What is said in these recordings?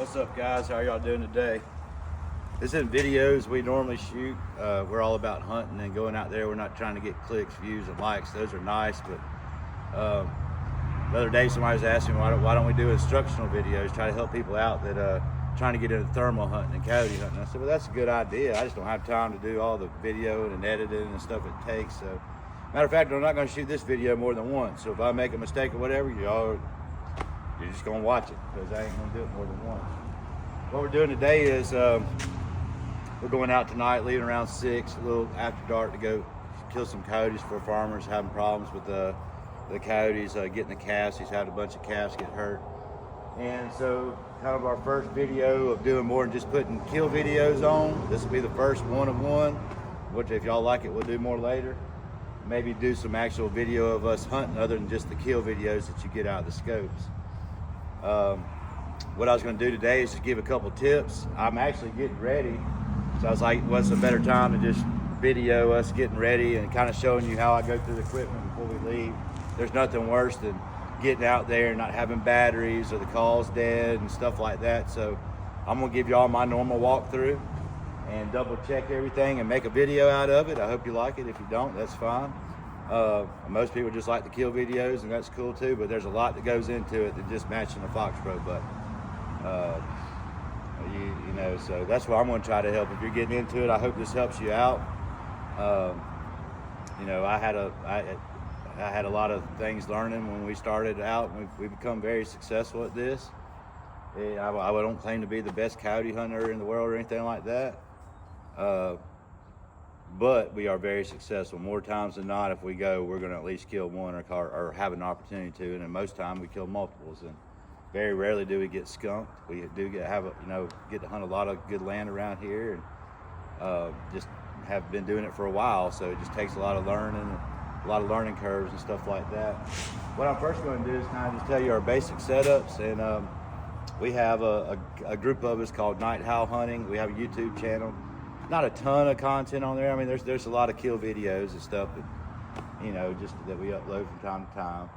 What's up, guys? How y'all doing today? This isn't videos we normally shoot. We're all about hunting and going out there. We're not trying to get clicks, views, and likes. Those are nice, but the other day somebody was asking why don't we do instructional videos, try to help people out that trying to get into thermal hunting and coyote hunting. I said, well, that's a good idea. I just don't have time to do all the video and editing and stuff it takes. So, matter of fact, I'm not going to shoot this video more than once. So if I make a mistake or whatever, you're just going to watch it, because I ain't going to do it more than once. What we're doing today is we're going out tonight, leaving around 6, a little after dark, to go kill some coyotes for farmers having problems with the coyotes getting the calves. He's had a bunch of calves get hurt. And so kind of our first video of doing more than just putting kill videos on. This will be the first one of one, which if y'all like it, we'll do more later. Maybe do some actual video of us hunting other than just the kill videos that you get out of the scopes. What I was going to do today is just give a couple tips. I'm actually getting ready, so I was like, what's a better time to just video us getting ready and kind of showing you how I go through the equipment before we leave. There's nothing worse than getting out there and not having batteries or the call's dead and stuff like that. So I'm going to give you all my normal walkthrough and double check everything and make a video out of it. I hope you like it. If you don't, that's fine. Most people just like the kill videos, and that's cool too, but there's a lot that goes into it than just matching a Foxborough button. You know, so that's what I'm going to try to help. If you're getting into it, I hope this helps you out. You know, I had a lot of things learning when we started out, and we've become very successful at this. I don't claim to be the best coyote hunter in the world or anything like that, but we are very successful. More times than not, if we go, we're going to at least kill one or have an opportunity to, and most time we kill multiples. And very rarely do we get skunked. We do get to hunt a lot of good land around here, and just have been doing it for a while. So it just takes a lot of learning, a lot of learning curves and stuff like that. What I'm first going to do is kind of just tell you our basic setups, and we have a group of us called Nitehowlhunting. We have a YouTube channel. Not a ton of content on there. I mean, there's a lot of kill videos and stuff that, you know, just that we upload from time to time.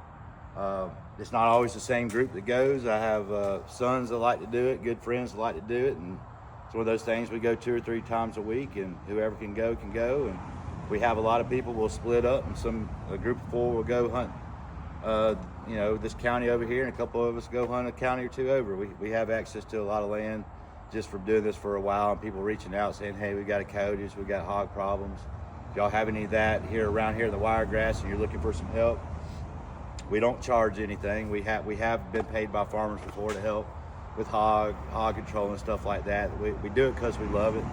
It's not always the same group that goes. I have sons that like to do it, good friends that like to do it, and it's one of those things we go 2 or 3 times a week, and whoever can go can go. And we have a lot of people will split up, and a group of 4 will go hunt you know, this county over here, and a couple of us go hunt a county or 2 over. We have access to a lot of land just from doing this for a while, and people reaching out saying, hey, we got a coyotes, we got hog problems. If y'all have any of that here around here in the Wiregrass and you're looking for some help, we don't charge anything. We have been paid by farmers before to help with hog control and stuff like that. We do it because we love it.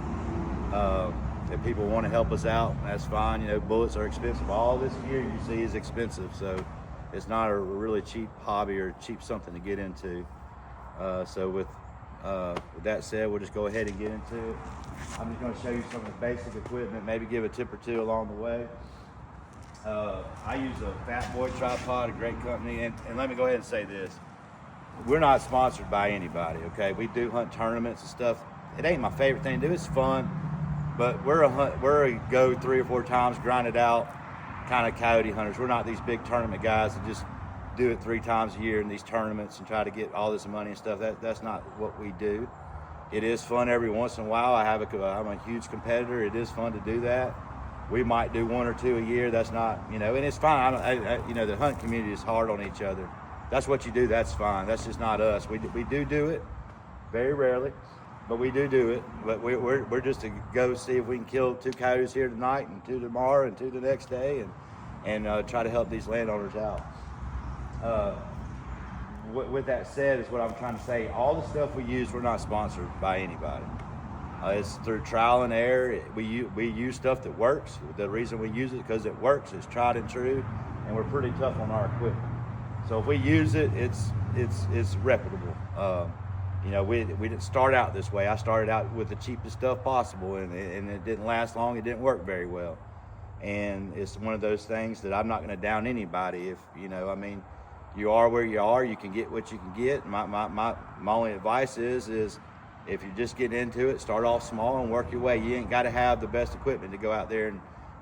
If people want to help us out, that's fine. You know, bullets are expensive. All this gear you see is expensive, so it's not a really cheap hobby or cheap something to get into. So with that said, we'll just go ahead and get into it. I'm just going to show you some of the basic equipment, maybe give a tip or 2 along the way. I use a Fat Boy tripod, a great company, and let me go ahead and say this. We're not sponsored by anybody, okay? We do hunt tournaments and stuff. It ain't my favorite thing to do. It's fun, but we're a go 3 or 4 times, grind it out kind of coyote hunters. We're not these big tournament guys that just do it 3 times a year in these tournaments and try to get all this money and stuff. That's not what we do. It is fun every once in a while. I'm a huge competitor. It is fun to do that. We might do 1 or 2 a year. That's not, you know, and it's fine. You know, the hunt community is hard on each other. That's what you do. That's fine. That's just not us. We do it very rarely, but we do it. But we're just to go see if we can kill 2 coyotes here tonight and 2 tomorrow and 2 the next day, and try to help these landowners out. With that said, is what I'm trying to say. All the stuff we use, we're not sponsored by anybody. It's through trial and error. We use stuff that works. The reason we use it is because it works. It's tried and true, and we're pretty tough on our equipment. So if we use it, it's reputable. You know, we didn't start out this way. I started out with the cheapest stuff possible, and it didn't last long. It didn't work very well, and it's one of those things that I'm not going to down anybody. If you know, I mean, you are where you are. You can get what you can get. My only advice is if you're just getting into it, start off small and work your way. You ain't got to have the best equipment to go out there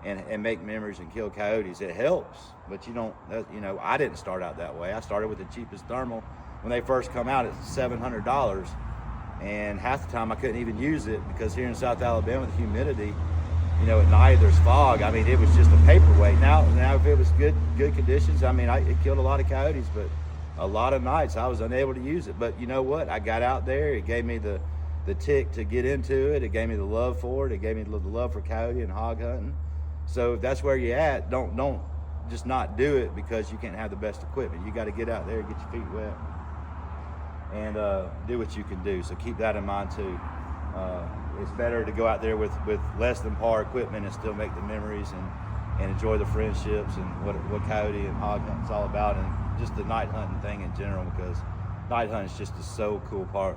and make memories and kill coyotes. It helps, but you don't. You know, I didn't start out that way. I started with the cheapest thermal when they first come out. It's $700, and half the time I couldn't even use it because here in South Alabama, the humidity, you know, at night there's fog. I mean, it was just a paperweight. Now if it was good conditions, I mean, it killed a lot of coyotes, but a lot of nights I was unable to use it. But you know what? I got out there. It gave me the tick to get into it. It gave me the love for it. It gave me the love for coyote and hog hunting. So if that's where you're at, don't just not do it because you can't have the best equipment. You got to get out there, get your feet wet, and do what you can do. So keep that in mind too. It's better to go out there with less than par equipment and still make the memories and enjoy the friendships and what coyote and hog hunting's all about, and just the night hunting thing in general, because night hunting is just a so cool part,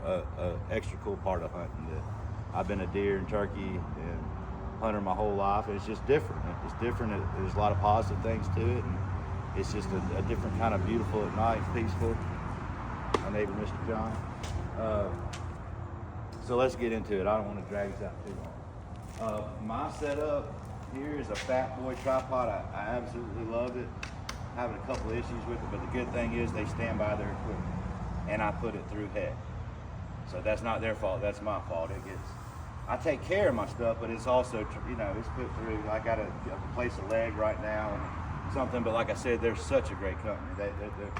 extra cool part of hunting. That I've been a deer and turkey and hunter my whole life, and it's just different. It's different. There's a lot of positive things to it, and it's just a different kind of beautiful at night, peaceful. My neighbor, Mr. John. So let's get into it. I don't want to drag this out too long. My setup here is a Fat Boy tripod. I absolutely love it. Having a couple issues with it, but the good thing is they stand by their equipment, and I put it through heck. So that's not their fault. That's my fault. I take care of my stuff, but it's also, you know, it's put through. I got to replace a leg right now and something. But like I said, they're such a great company. They're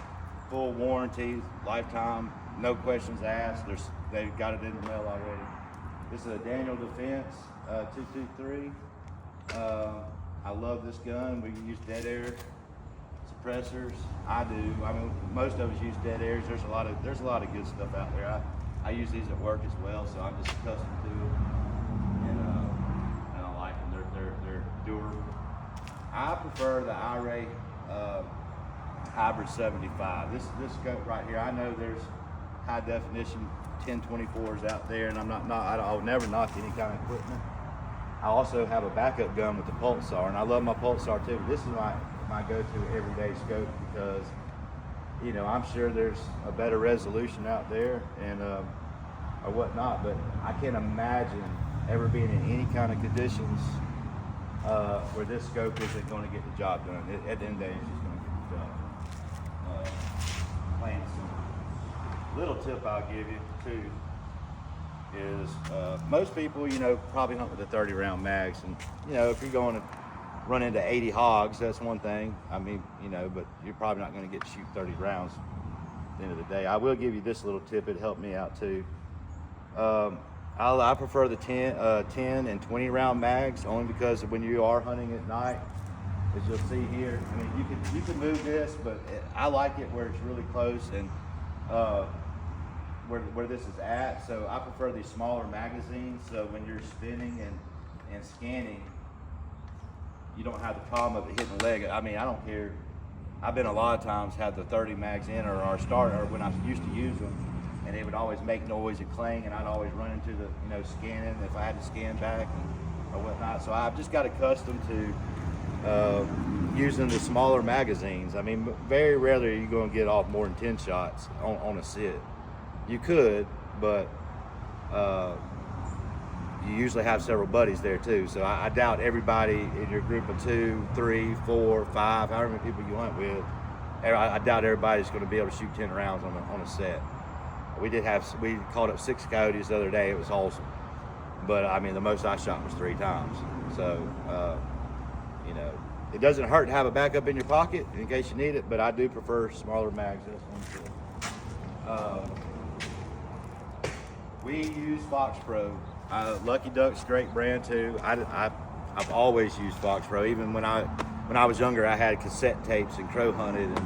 full warranty, lifetime, no questions asked. They've got it in the mail already. This is a Daniel Defense 223. I love this gun. We can use dead air suppressors. I do. I mean, most of us use dead airs. There's a lot of good stuff out there. I use these at work as well, so I'm just accustomed to it, and I like them. They're durable. I prefer the IRA Hybrid 75. This scope right here. I know there's high definition 1024s out there, and I'll never knock any kind of equipment. I also have a backup gun with the Pulsar, and I love my Pulsar too. This is my go-to everyday scope because, you know, I'm sure there's a better resolution out there and or whatnot, but I can't imagine ever being in any kind of conditions where this scope isn't going to get the job done. At the end of the day, it's just going to get the job. Plain and simple. Little tip I'll give you too is most people, you know, probably hunt with the 30 round mags, and you know, if you're going to run into 80 hogs, that's one thing. I mean, you know, but you're probably not going to get to shoot 30 rounds at the end of the day. I will give you this little tip. It helped me out too. I prefer the 10 and 20 round mags only because when you are hunting at night, as you'll see here, I mean, you can move this, but I like it where it's really close and where this is at. So I prefer these smaller magazines. So when you're spinning and scanning, you don't have the problem of it hitting the leg. I mean, I don't care. I've been a lot of times had the 30 mags in or when I used to use them, and they would always make noise and clang, and I'd always run into the, you know, scanning if I had to scan back or whatnot. So I've just got accustomed to using the smaller magazines. I mean, very rarely are you going to get off more than 10 shots on a sit. You could, but you usually have several buddies there too. So I doubt everybody in your group of 2, 3, 4, 5, however many people you hunt with, I doubt everybody's going to be able to shoot 10 rounds on a set. We caught up 6 coyotes the other day. It was awesome. But I mean, the most I shot was 3 times. So, you know, it doesn't hurt to have a backup in your pocket in case you need it, but I do prefer smaller mags. We use Fox Pro. Lucky Duck's a great brand too. I've always used Fox Pro. Even when I was younger, I had cassette tapes and crow hunted, and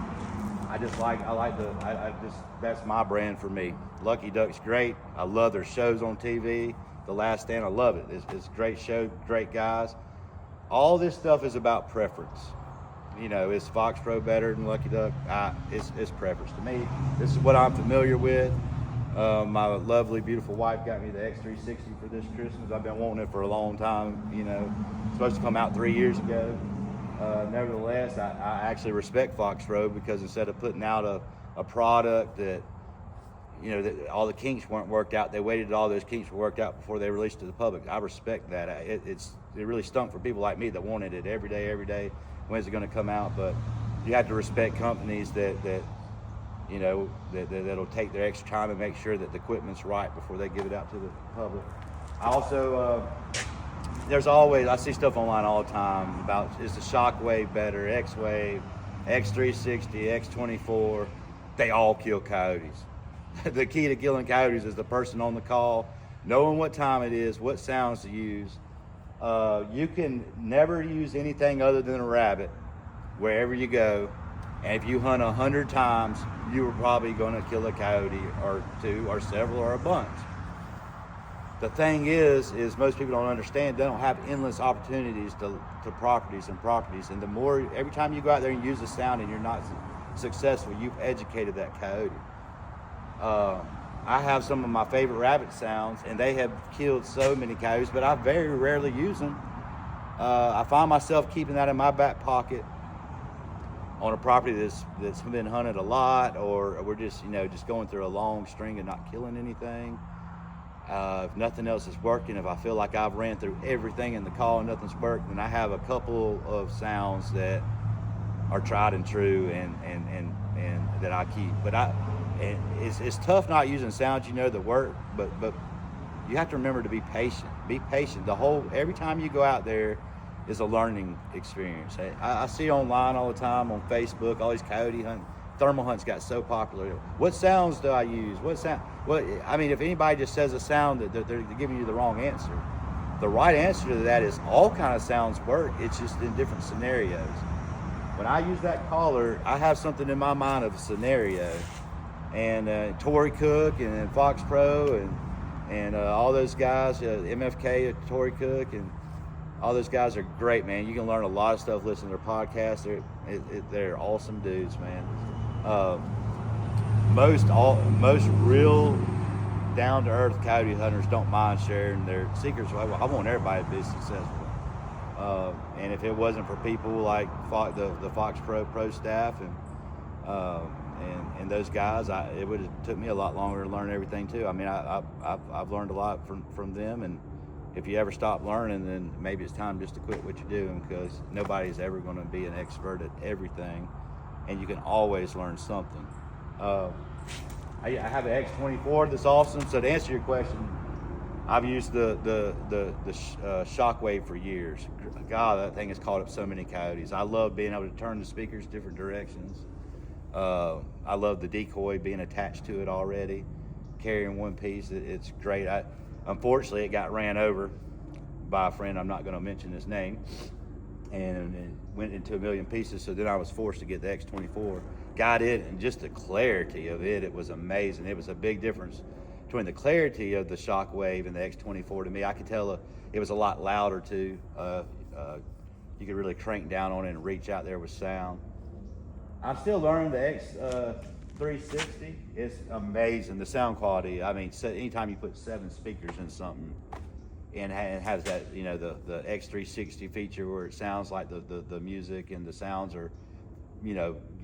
that's my brand for me. Lucky Duck's great. I love their shows on TV. The Last Stand, I love it. It's a great show, great guys. All this stuff is about preference. You know, is Fox Pro better than Lucky Duck? It's preference to me. This is what I'm familiar with. My lovely, beautiful wife got me the X360 for this Christmas. I've been wanting it for a long time. You know, it's supposed to come out 3 years ago. Nevertheless, I actually respect Fox Pro because instead of putting out a product that, you know, that all the kinks weren't worked out, they waited till all those kinks were worked out before they released it to the public. I respect that. It really stunk for people like me that wanted it every day. When's it going to come out? But you have to respect companies that you know, that'll take their extra time and make sure that the equipment's right before they give it out to the public. I also, I see stuff online all the time about, is the Shockwave better, X-Wave, X360, X24, they all kill coyotes. The key to killing coyotes is the person on the call, knowing what time it is, what sounds to use. You can never use anything other than a rabbit wherever you go. And if you hunt 100 times, you are probably going to kill a coyote or two or several or a bunch. The thing is most people don't understand, they don't have endless opportunities to properties. And the more, every time you go out there and use a sound and you're not successful, you've educated that coyote. I have some of my favorite rabbit sounds, and they have killed so many coyotes, but I very rarely use them. I find myself keeping that in my back pocket on a property that's been hunted a lot, or we're just going through a long string and not killing anything. If nothing else is working, if I feel like I've ran through everything in the call and nothing's worked, then I have a couple of sounds that are tried and true and that I keep. But it's tough not using sounds that work, but you have to remember to be patient. Be patient. Every time you go out there is a learning experience. I see online all the time on Facebook, all these coyote hunting. Thermal hunts got so popular. What sounds do I use? If anybody just says a sound, that they're giving you the wrong answer. The right answer to that is all kind of sounds work. It's just in different scenarios. When I use that caller, I have something in my mind of a scenario. And Tory Cook and Fox Pro and all those guys, MFK, Tory Cook, and all those guys are great, man. You can learn a lot of stuff listening to their podcasts. They're awesome dudes, man. Most real down-to-earth coyote hunters don't mind sharing their secrets. I want everybody to be successful. And if it wasn't for people like the Fox Pro staff and those guys, it would have took me a lot longer to learn everything too. I mean, I've learned a lot from them, and if you ever stop learning, then maybe it's time just to quit what you're doing, because nobody's ever going to be an expert at everything, and you can always learn something. I have an X24 that's awesome. So to answer your question, I've used the Shockwave for years. God, that thing has caught up so many coyotes. I love being able to turn the speakers different directions. I love the Decoy being attached to it already, carrying one piece. It's great. Unfortunately, it got ran over by a friend. I'm not going to mention his name, and it went into a million pieces. So then I was forced to get the X24. Got it, and just the clarity of it was amazing. It was a big difference between the clarity of the Shockwave and the X24 to me. I could tell it was a lot louder too. You could really crank down on it and reach out there with sound. I'm still learning the X360. It's amazing, the sound quality. I mean, anytime you put 7 speakers in something, and it has that, the X360 feature where it sounds like the music and the sounds are,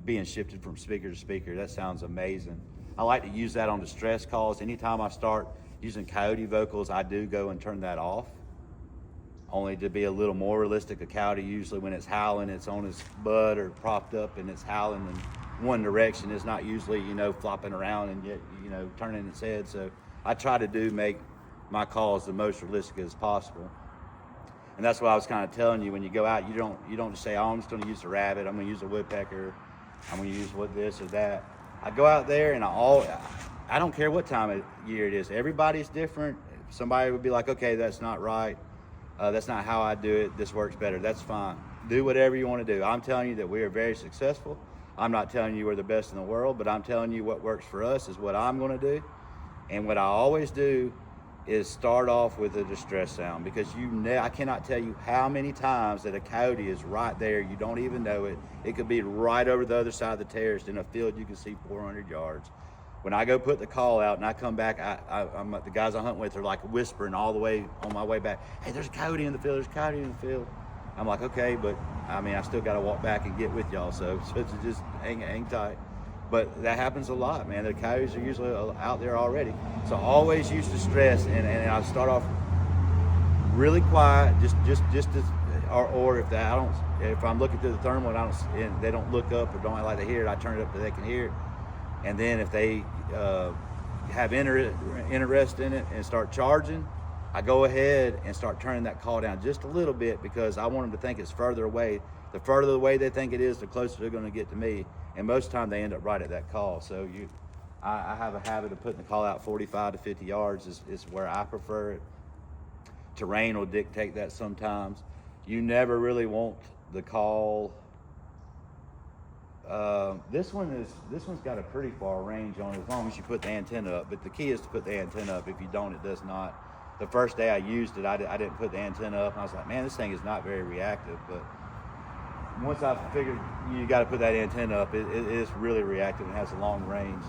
being shifted from speaker to speaker. That sounds amazing. I like to use that on distress calls. Anytime I start using coyote vocals, I do go and turn that off, only to be a little more realistic. A coyote, usually when it's howling, it's on its butt or propped up and it's howling in one direction. It's not usually, flopping around and yet, turning its head. So I try to make my calls the most realistic as possible. And that's what I was kind of telling you. When you go out, you don't just say, I'm just going to use a rabbit, I'm going to use a woodpecker, I'm going to use this or that. I go out there and I don't care what time of year it is. Everybody's different. Somebody would be like, okay, that's not right. That's not how I do it. This works better. That's fine. Do whatever you want to do. I'm telling you that we are very successful. I'm not telling you we're the best in the world, but I'm telling you what works for us is what I'm going to do. And what I always do is start off with a distress sound, because I cannot tell you how many times that a coyote is right there. You don't even know it. It could be right over the other side of the terrace in a field you can see 400 yards. When I go put the call out and I come back, the guys I hunt with are like whispering all the way on my way back, hey, there's a coyote in the field, there's a coyote in the field. I'm like, okay, but I still got to walk back and get with y'all, so it's just hang tight. But that happens a lot, man. The coyotes are usually out there already. So always use distress, and I start off really quiet, or if I'm looking through the thermal and they don't look up or don't like to hear it, I turn it up so they can hear it. And then if they have interest in it and start charging, I go ahead and start turning that call down just a little bit, because I want them to think it's further away. The further away they think it is, the closer they're going to get to me. And most of the time they end up right at that call. So I have a habit of putting the call out 45 to 50 yards is where I prefer it. Terrain will dictate that sometimes. You never really want the call. This one's got a pretty far range on it as long as you put the antenna up. But the key is to put the antenna up. If you don't, it does not. The first day I used it, I didn't put the antenna up, and I was like, man, this thing is not very reactive. But once I figured you got to put that antenna up, it is really reactive and has a long range.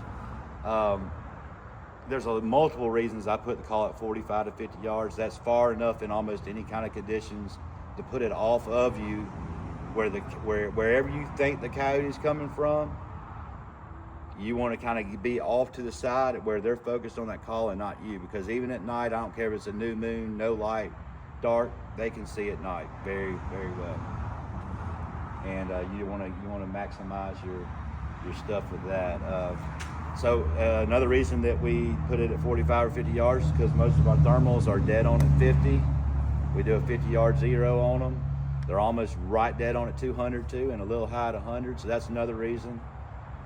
There's multiple reasons I put the call at 45 to 50 yards. That's far enough in almost any kind of conditions to put it off of you, wherever you think the coyote is coming from. You want to kind of be off to the side where they're focused on that call and not you, because even at night, I don't care if it's a new moon, no light, dark, they can see at night very, very well. And you want to maximize your stuff with that. So another reason that we put it at 45 or 50 yards is because most of our thermals are dead on at 50. We do a 50-yard zero on them. They're almost right dead on at 200 too, and a little high at 100. So that's another reason.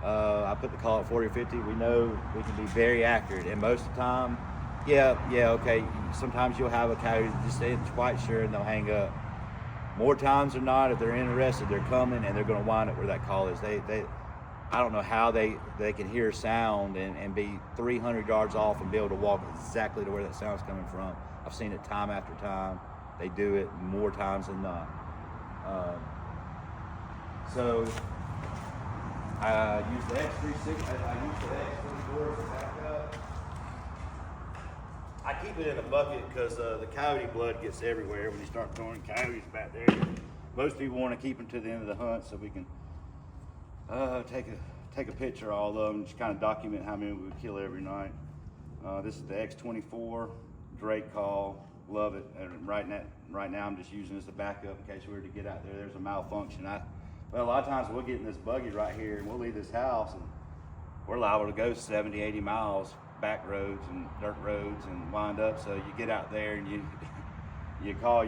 I put the call at 40 or 50. We know we can be very accurate, and most of the time, yeah, okay. Sometimes you'll have a coyote that just isn't quite sure, and they'll hang up. More times than not, if they're interested, they're coming, and they're going to wind up where that call is. I don't know how they can hear sound and be 300 yards off and be able to walk exactly to where that sound's coming from. I've seen it time after time. They do it more times than not. So I use the X36. I use the X24 as a backup. I keep it in a bucket because the coyote blood gets everywhere when you start throwing coyotes back there. Most people want to keep them to the end of the hunt so we can take a picture of all of them, just kind of document how many we would kill every night. This is the X24 Drake call. Love it. And right now I'm just using this as a backup in case we were to get out there. There's a malfunction. Well, a lot of times we'll get in this buggy right here and we'll leave this house and we're liable to go 70, 80 miles back roads and dirt roads and wind up. So you get out there and you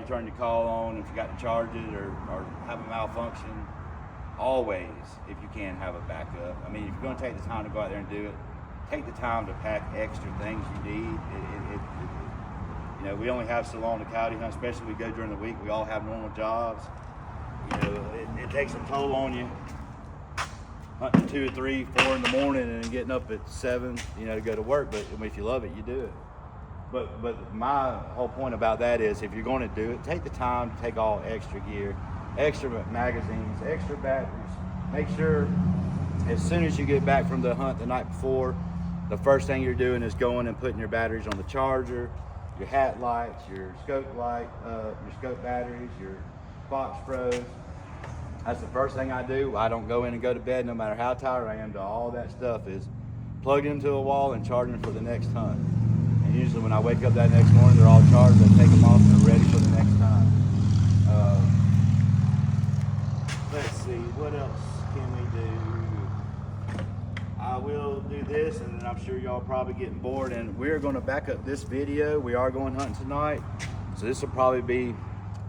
turn your call on. If you got to charge it or have a malfunction, always, if you can, have a backup. I mean, if you're going to take the time to go out there and do it, take the time to pack extra things you need. You know, we only have so long to coyote hunt, especially if we go during the week. We all have normal jobs. You know, it takes a toll on you. Hunting 2 or 3, 4 in the morning and getting up at 7, you know, to go to work. But I mean, if you love it, you do it. But my whole point about that is, if you're going to do it, take the time to take all extra gear, extra magazines, extra batteries. Make sure as soon as you get back from the hunt the night before, the first thing you're doing is going and putting your batteries on the charger, your hat lights, your scope light, your scope batteries, your Fox Pros. That's the first thing I do. I don't go in and go to bed, no matter how tired I am, to all that stuff is plugged into a wall and charging for the next hunt. And usually when I wake up that next morning, they're all charged. I take them off and they're ready for the next time. Let's see, what else can we do? I will do this, and then I'm sure y'all probably getting bored, and we're going to back up this video. We are going hunting tonight, so this will probably be,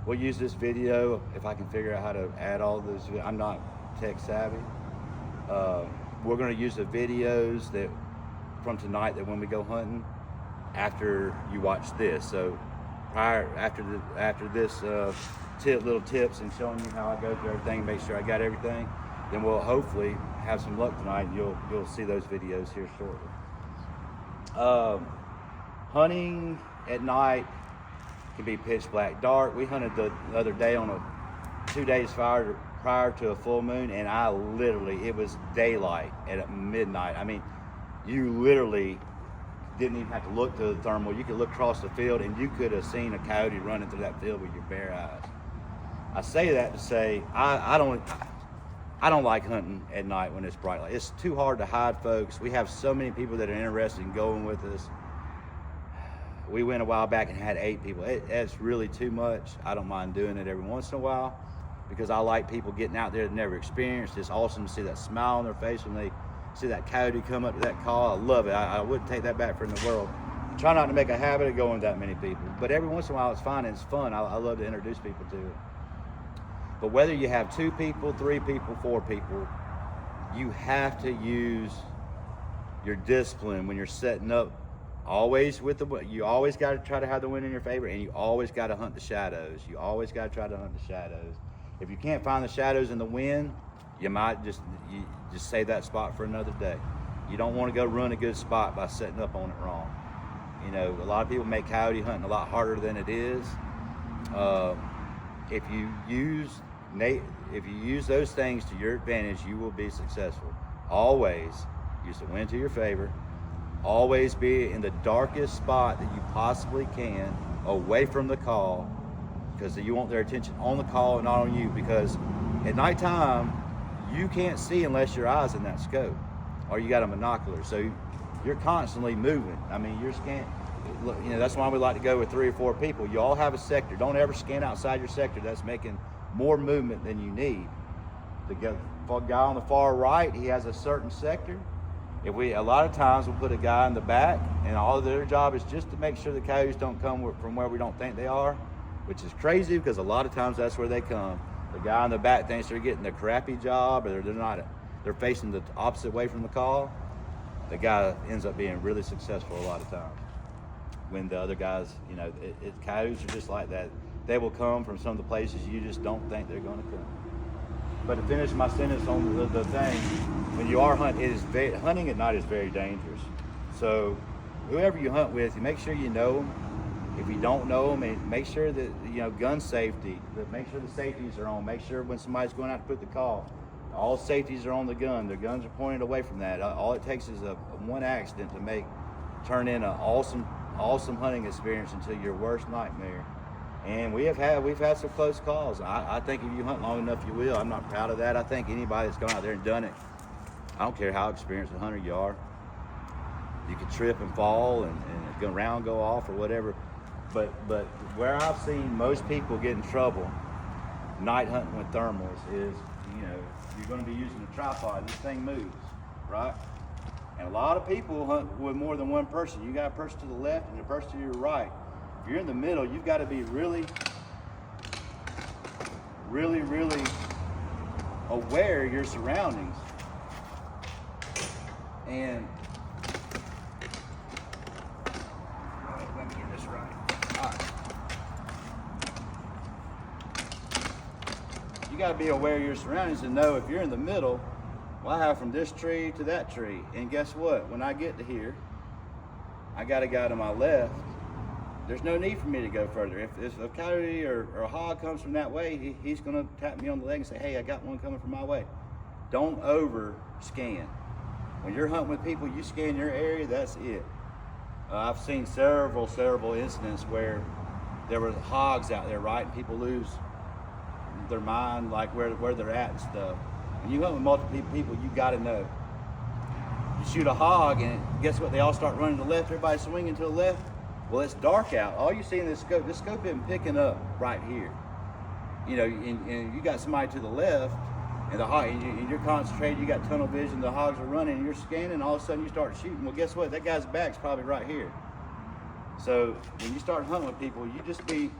we'll use this video if I can figure out how to add all of those. I'm not tech savvy. We're going to use the videos that from tonight that when we go hunting after you watch this. So after this little tips and showing you how I go through everything, make sure I got everything, then we'll hopefully have some luck tonight, and you'll see those videos here shortly. Hunting at night can be pitch black dark. We hunted the other day on 2 days prior to a full moon, and it was daylight at midnight. I mean, you literally didn't even have to look to the thermal. You could look across the field and you could have seen a coyote running through that field with your bare eyes. I say that to say I don't like hunting at night when it's bright light. It's too hard to hide, folks. We have so many people that are interested in going with us. We went a while back and had 8 people. It's really too much. I don't mind doing it every once in a while because I like people getting out there that never experienced. It's awesome to see that smile on their face when they see that coyote come up to that call. I love it. I wouldn't take that back for in the world. I try not to make a habit of going with that many people, but every once in a while it's fun and it's fun. I love to introduce people to it. But whether you have 2 people, 3 people, 4 people, you have to use your discipline when you're setting up. Always you always got to try to have the wind in your favor, and you always got to hunt the shadows. You always got to try to hunt the shadows. If you can't find the shadows in the wind, you might just save that spot for another day. You don't want to go ruin a good spot by setting up on it wrong. You know, a lot of people make coyote hunting a lot harder than it is. If you use those things to your advantage, you will be successful. Always use the wind to your favor. Always be in the darkest spot that you possibly can, away from the call, because you want their attention on the call and not on you. Because at nighttime, you can't see unless your eyes in that scope, or you got a monocular. So you're constantly moving. I mean, you're scanning. You know, that's why we like to go with 3 or 4 people. You all have a sector. Don't ever scan outside your sector. That's making more movement than you need. The guy on the far right, he has a certain sector. A lot of times we'll put a guy in the back, and all of their job is just to make sure the coyotes don't come from where we don't think they are, which is crazy because a lot of times that's where they come. The guy in the back thinks they're getting a crappy job, or they're facing the opposite way from the call. The guy ends up being really successful a lot of times. When the other guys, you know, coyotes are just like that. They will come from some of the places you just don't think they're going to come. But to finish my sentence on the thing, when you are hunting, hunting at night is very dangerous. So whoever you hunt with, you make sure you know them. If you don't know them, and make sure that, you know, gun safety, make sure the safeties are on. Make sure when somebody's going out to put the call, all safeties are on the gun. The guns are pointed away from that. All it takes is one accident to turn in an awesome hunting experience into your worst nightmare. And we've had some close calls. I think if you hunt long enough, you will. I'm not proud of that. I think anybody that's gone out there and done it, I don't care how experienced a hunter you are, you could trip and fall and a round go off or whatever. But where I've seen most people get in trouble night hunting with thermals is, you know, you're going to be using a tripod. This thing moves, right? And a lot of people hunt with more than one person. You got a person to the left and a person to your right. If you're in the middle, you've got to be really, really, really aware of your surroundings. And let me get this right. All right. You got to be aware of your surroundings and know if you're in the middle, well, I have from this tree to that tree. And guess what? When I get to here, I got a guy to my left. There's no need for me to go further. If a coyote or a hog comes from that way, he's going to tap me on the leg and say, hey, I got one coming from my way. Don't over scan. When you're hunting with people, you scan your area, that's it. I've seen several incidents where there were hogs out there, right? And people lose their mind, like where they're at and stuff. When you hunt with multiple people, you got to know. You shoot a hog, and guess what? They all start running to the left. Everybody's swinging to the left. Well, it's dark out. All you see in this scope isn't picking up right here. You know, and you got somebody to the left, and the hog, and you're concentrated. You got tunnel vision. The hogs are running, and you're scanning. All of a sudden, you start shooting. Well, guess what? That guy's back's probably right here. So when you start hunting with people, you just be.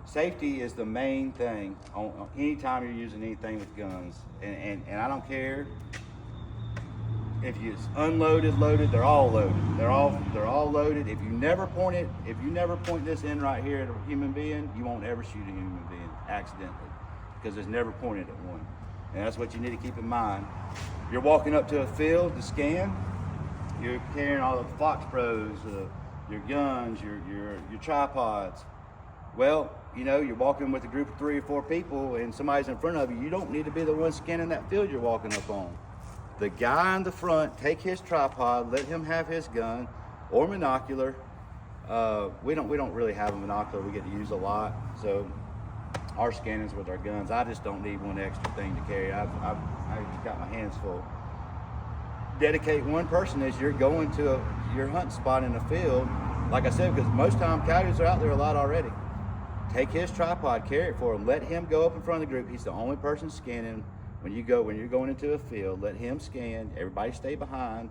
Safety is the main thing on any time you're using anything with guns, and I don't care if it's unloaded, loaded. They're all loaded. They're all loaded. If you never point this in right here at a human being, you won't ever shoot a human being accidentally, because it's never pointed at one. And that's what you need to keep in mind. You're walking up to a field to scan. You're carrying all the Fox Pros, your guns, your tripods. Well, you know, you're walking with a group of 3 or 4 people and somebody's in front of you. You don't need to be the one scanning that field you're walking up on. The guy in the front, take his tripod, let him have his gun or monocular. We don't really have a monocular we get to use a lot. So our scanning's with our guns. I just don't need one extra thing to carry. I've got my hands full. Dedicate one person as you're going to your hunt spot in the field. Like I said, because most time coyotes are out there a lot already. Take his tripod, carry it for him, let him go up in front of the group. He's the only person scanning. when you're going into a field, let him scan. Everybody stay behind.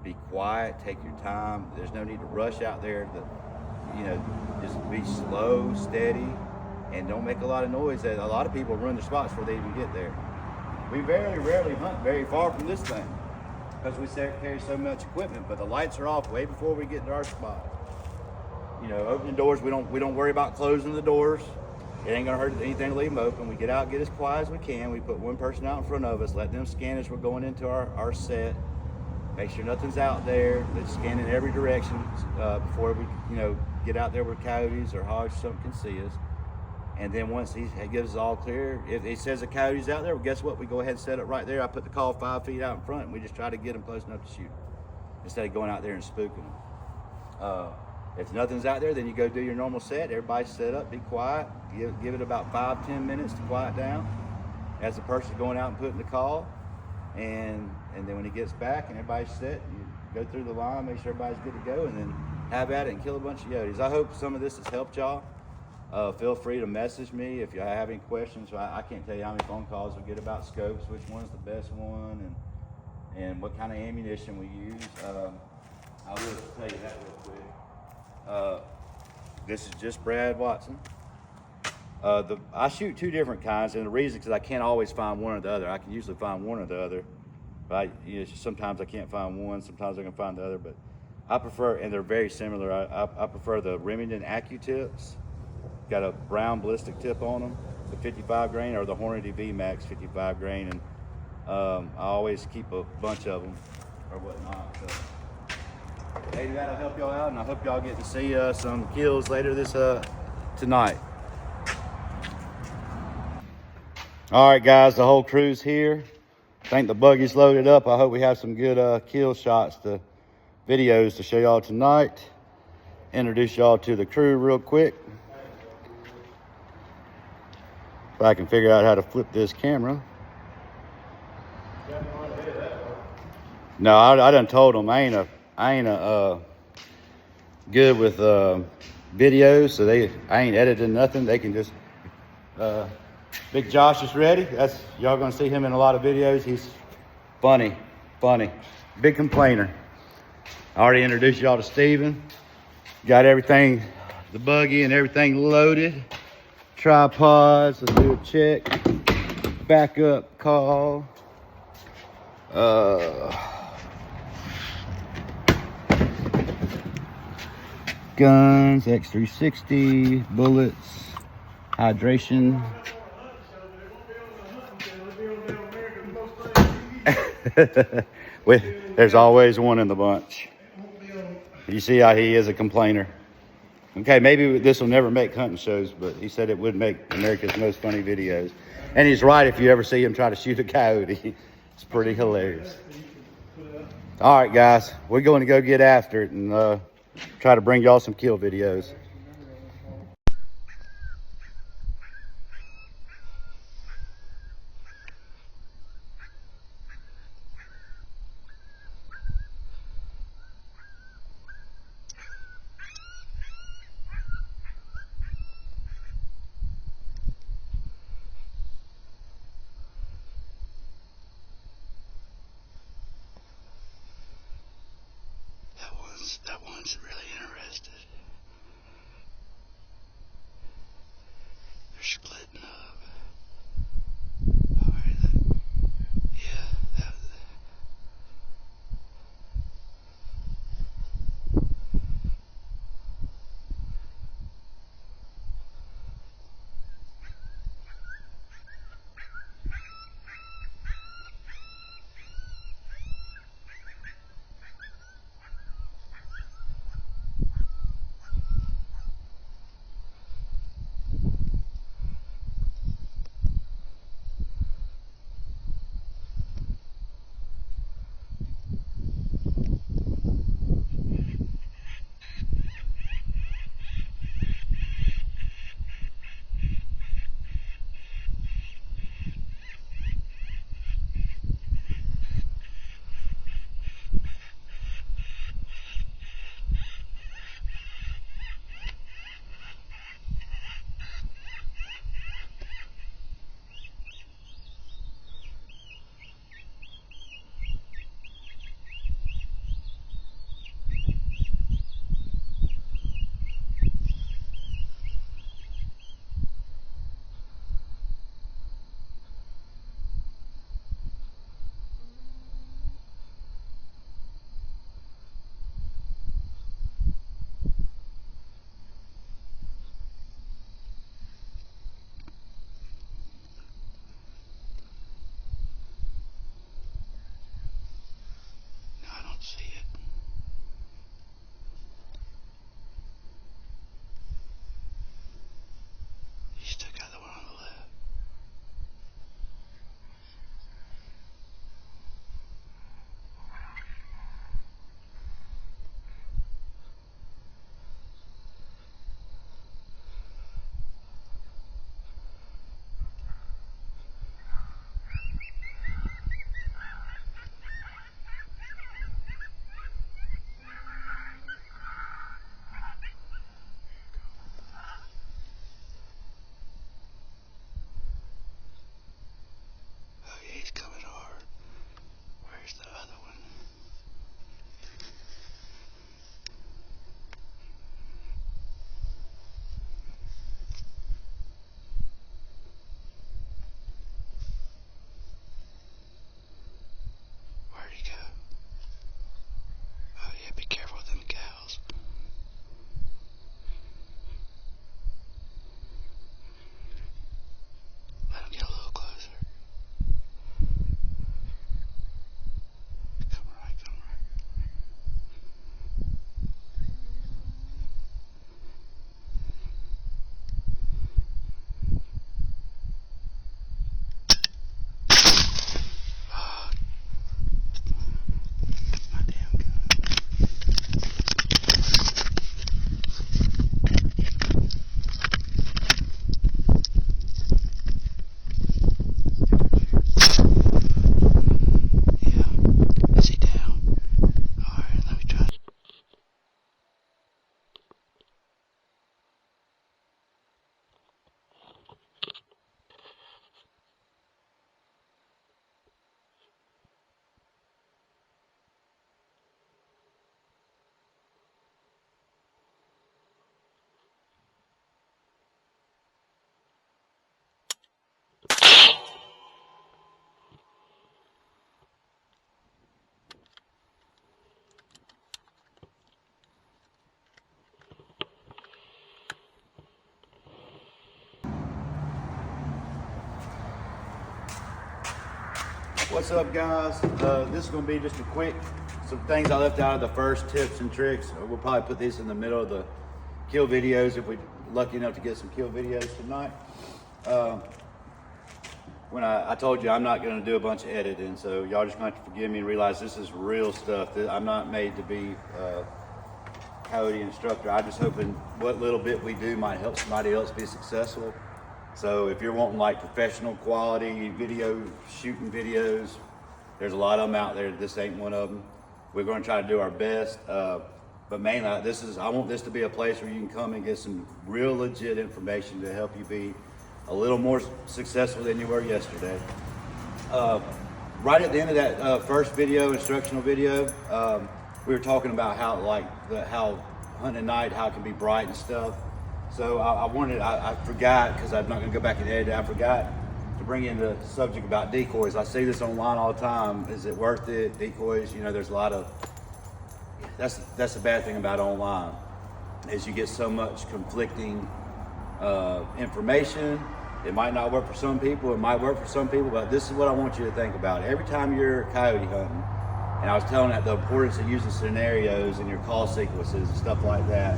Be quiet. Take your time. There's no need to rush out there. Just be slow, steady, and don't make a lot of noise. A lot of people run the spots before they even get there. We very rarely hunt very far from this thing because we carry so much equipment. But the lights are off way before we get to our spot. Opening doors. We don't worry about closing the doors. It ain't gonna hurt anything to leave them open. We get out, get as quiet as we can. We put one person out in front of us, let them scan as we're going into our set. Make sure nothing's out there. Let's scan in every direction before we, get out there where coyotes or hogs or something can see us. And then once he gives us all clear, if he says a coyote's out there, well, guess what? We go ahead and set it right there. I put the call 5 feet out in front, and we just try to get them close enough to shoot instead of going out there and spooking them. If nothing's out there, then you go do your normal set. Everybody's set up, be quiet. Give it about 5-10 minutes to quiet down as the person's going out and putting the call. And then when he gets back and everybody's set, you go through the line, make sure everybody's good to go, and then have at it and kill a bunch of coyotes. I hope some of this has helped y'all. Feel free to message me if you have any questions. I can't tell you how many phone calls we get about scopes, which one's the best one, and what kind of ammunition we use. I will tell you that real quick. This is just Brad Watson. I shoot 2 different kinds, and the reason is because I can't always find one or the other. I can usually find one or the other, but sometimes I can't find one, sometimes I can find the other. But I prefer, and they're very similar. I prefer the Remington AccuTips. Got a brown ballistic tip on them, the 55 grain, or the Hornady VMAX 55 grain, and I always keep a bunch of them or whatnot. So. Hey, that'll help y'all out, and I hope y'all get to see some kills later tonight. All right, guys, the whole crew's here. I think the buggy's loaded up. I hope we have some good kill shots, videos to show y'all tonight. Introduce y'all to the crew real quick. If I can figure out how to flip this camera. No, I done told them I ain't good with videos, so I ain't editing nothing. They can just Big Josh is ready. Y'all gonna see him in a lot of videos. He's funny, big complainer. I already introduced y'all to Steven. Got everything, the buggy and everything loaded. Tripods, let's do a check. Backup call. Guns, X360, bullets, hydration. There's always one in the bunch. You see how he is a complainer. Okay, maybe this will never make hunting shows, but he said it would make America's Most Funny Videos. And he's right if you ever see him try to shoot a coyote. It's pretty hilarious. All right, guys, we're going to go get after it and try to bring y'all some kill videos. That one's really interested. They're splitting up. Alright, What's up, guys? This is going to be just some things I left out of the first tips and tricks. We'll probably put these in the middle of the kill videos if we're lucky enough to get some kill videos tonight. When I told you I'm not going to do a bunch of editing, so y'all just going to have to forgive me and realize this is real stuff. I'm not made to be a coyote instructor. I'm just hoping what little bit we do might help somebody else be successful. So if you're wanting like professional quality video shooting videos, there's a lot of them out there. This ain't one of them. We're going to try to do our best, but mainly I want this to be a place where you can come and get some real legit information to help you be a little more successful than you were yesterday. Right at the end of that first video, instructional video, we were talking about how hunting at night, how it can be bright and stuff. So I forgot, because I'm not going to go back and edit it, I forgot to bring in the subject about decoys. I see this online all the time. Is it worth it? Decoys, there's a lot of, that's the bad thing about online, is you get so much conflicting information. It might not work for some people, it might work for some people, but this is what I want you to think about. Every time you're coyote hunting, and I was telling that the importance of using scenarios in your call sequences and stuff like that.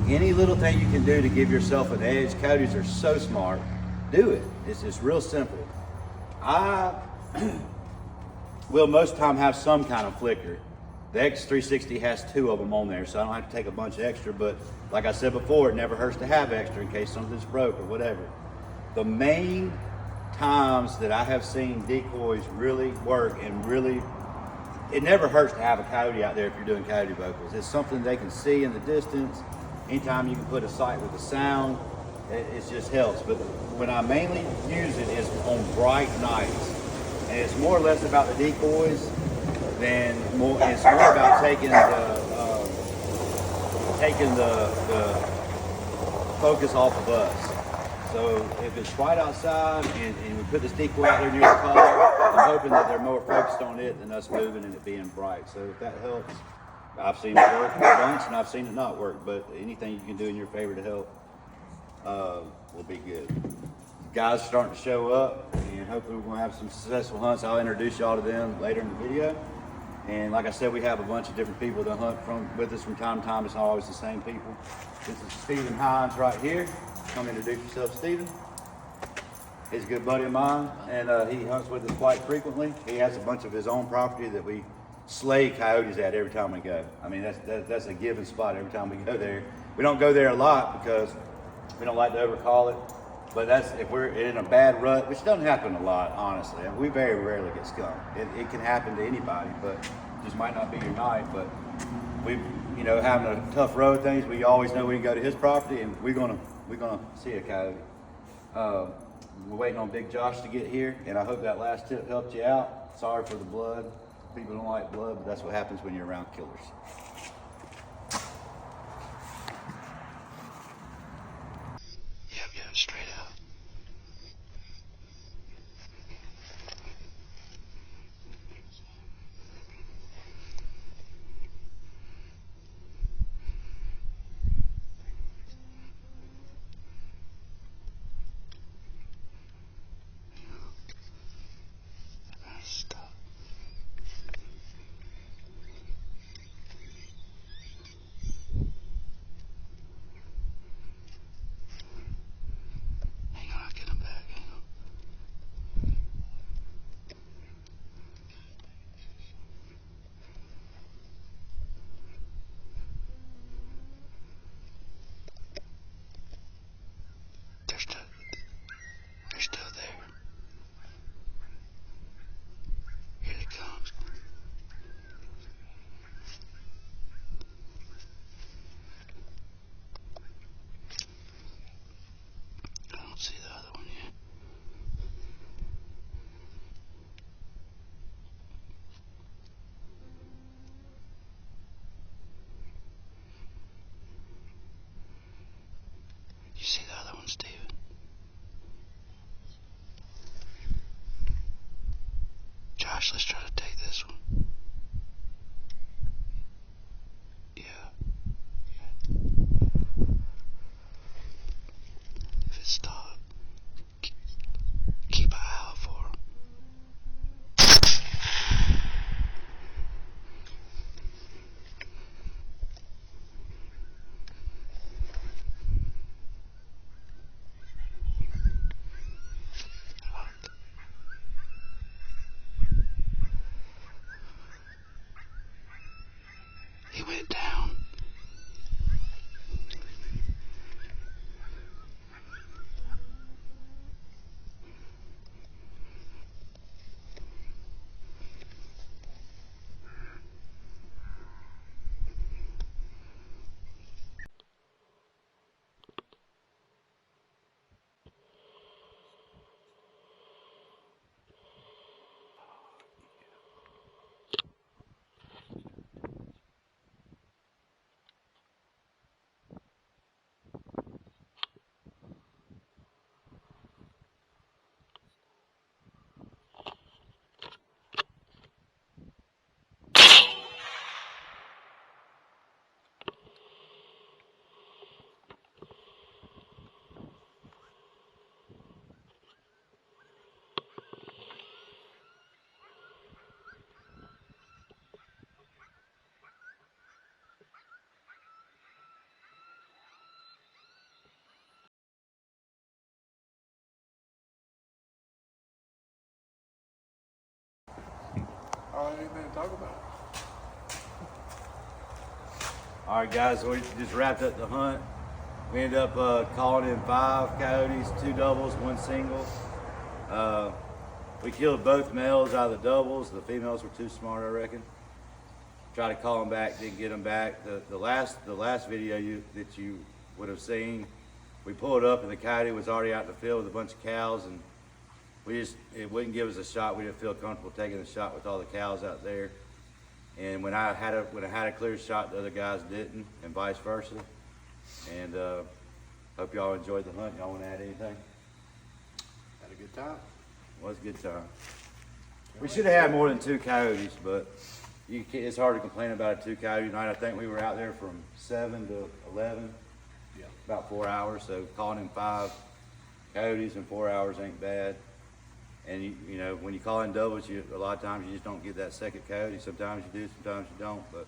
Any little thing you can do to give yourself an edge, coyotes are so smart, do it. It's just real simple. I will most of the time have some kind of flicker. The X360 has 2 of them on there, so I don't have to take a bunch of extra, but like I said before, it never hurts to have extra in case something's broke or whatever. The main times that I have seen decoys really work and really, it never hurts to have a coyote out there if you're doing coyote vocals. It's something they can see in the distance. Anytime you can put a sight with a sound, it just helps. But when I mainly use it is on bright nights. And it's more or less about the decoys than more, it's more about taking the focus off of us. So if it's bright outside and we put this decoy out there near the collar, I'm hoping that they're more focused on it than us moving and it being bright. So if that helps, I've seen it work a bunch and I've seen it not work, but anything you can do in your favor to help will be good. Guys are starting to show up, and hopefully we're going to have some successful hunts. I'll introduce y'all to them later in the video. And like I said, we have a bunch of different people that hunt with us from time to time. It's not always the same people. This is Stephen Hines right here. Come introduce yourself, Stephen. He's a good buddy of mine, and he hunts with us quite frequently. He has a bunch of his own property that we slay coyotes at every time we go. I mean, that's a given spot every time we go there. We don't go there a lot because we don't like to overcall it, but that's if we're in a bad rut, which doesn't happen a lot, honestly. We very rarely get skunked. It can happen to anybody, but just might not be your night. But we, having a tough road things, we always know we can go to his property and we're gonna see a coyote. We're waiting on Big Josh to get here, and I hope that last tip helped you out. Sorry for the blood. People don't like blood, but that's what happens when you're around killers. Yep, straight out. Stop. They're still there. Here it comes. I don't see the other one yet. You see the other one, Steven? Josh, let's try to take this one. Yeah. If it stops, keep an eye out for him. Y'all have anything to talk about? All right, guys, so we just wrapped up the hunt. We ended up calling in 5 coyotes, 2 doubles, 1 single. We killed both males out of the doubles. The females were too smart, I reckon. Tried to call them back, didn't get them back. The last video that you would have seen, we pulled up and the coyote was already out in the field with a bunch of cows, and it wouldn't give us a shot. We didn't feel comfortable taking the shot with all the cows out there. And when I had a clear shot, the other guys didn't, and vice versa. And hope y'all enjoyed the hunt. Y'all want to add anything? Had a good time. It was a good time. We should have had more than 2 coyotes, but it's hard to complain about a 2 coyote night. I think we were out there from 7 to 11, Yeah. about 4 hours. So calling in 5 coyotes in 4 hours ain't bad. And you know, when you call in doubles, a lot of times you just don't get that second coyote. Sometimes you do, sometimes you don't. But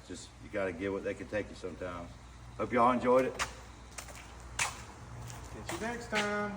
just you got to get what they can take you sometimes. Hope y'all enjoyed it. Catch you next time.